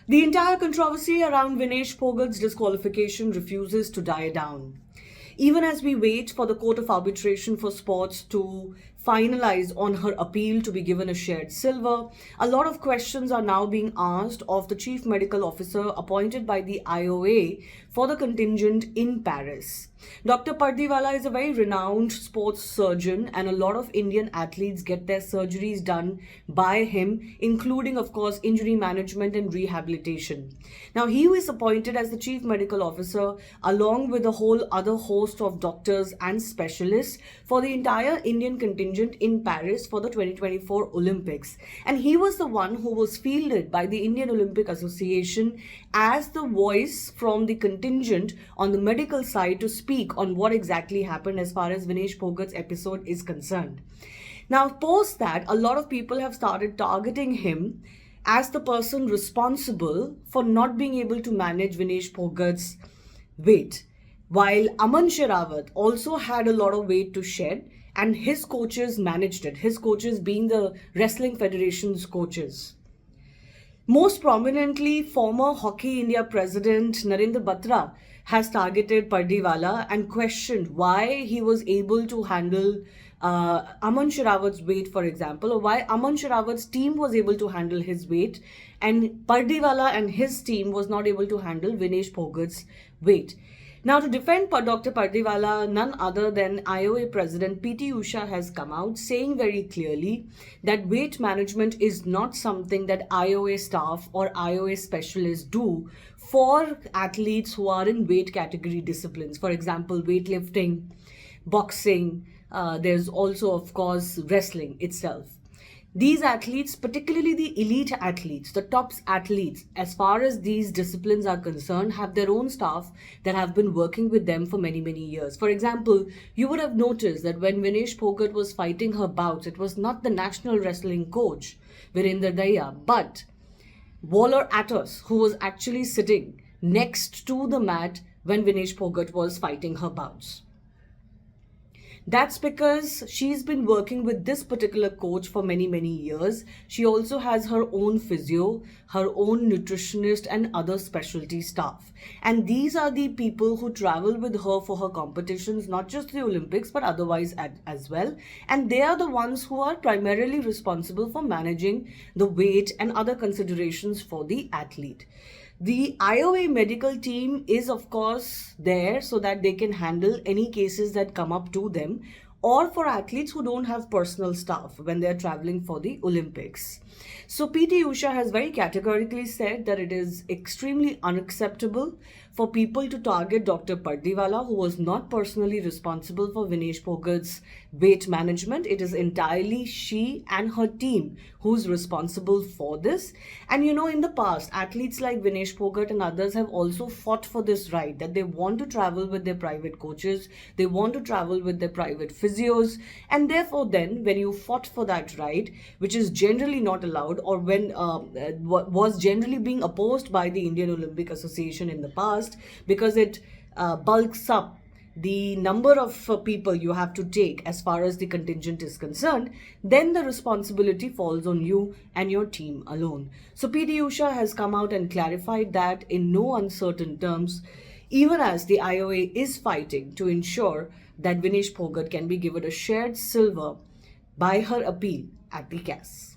The entire controversy around Vinesh Phogat's disqualification refuses to die down. Even as we wait for the Court of Arbitration for Sports to finalize on her appeal to be given a shared silver, a lot of questions are now being asked of the chief medical officer appointed by the IOA for the contingent in Paris. Dr. Pardiwala is a very renowned sports surgeon, and a lot of Indian athletes get their surgeries done by him, including, of course, injury management and rehabilitation. Now, he was appointed as the chief medical officer along with a whole other host of doctors and specialists for the entire Indian contingent in Paris for the 2024 Olympics. And he was the one who was fielded by the Indian Olympic Association as the voice from the contingent on the medical side to speak on what exactly happened as far as Vinesh Phogat's episode is concerned. Now, post that, a lot of people have started targeting him as the person responsible for not being able to manage Vinesh Phogat's weight. While Aman Sherawat also had a lot of weight to shed, and his coaches managed it, his coaches being the Wrestling Federation's coaches. Most prominently, former Hockey India president Narendra Batra has targeted Pardiwala and questioned why he was able to handle Aman Sherawat's weight, for example, or why Aman Sherawat's team was able to handle his weight and Pardiwala and his team was not able to handle Vinesh Phogat's weight. Now, to defend Dr. Pardiwala, none other than IOA President PT Usha has come out saying very clearly that weight management is not something that IOA staff or IOA specialists do for athletes who are in weight category disciplines. For example, weightlifting, boxing, there's also, of course, wrestling itself. These athletes, particularly the elite athletes, the tops athletes, as far as these disciplines are concerned, have their own staff that have been working with them for many, many years. For example, you would have noticed that when Vinesh Phogat was fighting her bouts, it was not the national wrestling coach, Virender Daya, but Waller Atos, who was actually sitting next to the mat when Vinesh Phogat was fighting her bouts. That's because she's been working with this particular coach for many, many years. She also has her own physio, her own nutritionist, and other specialty staff. And these are the people who travel with her for her competitions, not just the Olympics, but otherwise as well. And they are the ones who are primarily responsible for managing the weight and other considerations for the athlete. The IOA medical team is, of course, there so that they can handle any cases that come up to them, or for athletes who don't have personal staff when they're traveling for the Olympics. So PT Usha has very categorically said that it is extremely unacceptable for people to target Dr. Pardiwala, who was not personally responsible for Vinesh Phogat's weight management. It is entirely she and her team who's responsible for this. And you know, in the past, athletes like Vinesh Phogat and others have also fought for this right, that they want to travel with their private coaches, they want to travel with their private physios, and therefore then when you fought for that right, which is generally not allowed, or when was generally being opposed by the Indian Olympic Association in the past, because it bulks up the number of people you have to take as far as the contingent is concerned, then the responsibility falls on you and your team alone. So PT Usha has come out and clarified that in no uncertain terms, even as the IOA is fighting to ensure that Vinesh Phogat can be given a shared silver by her appeal at the CAS.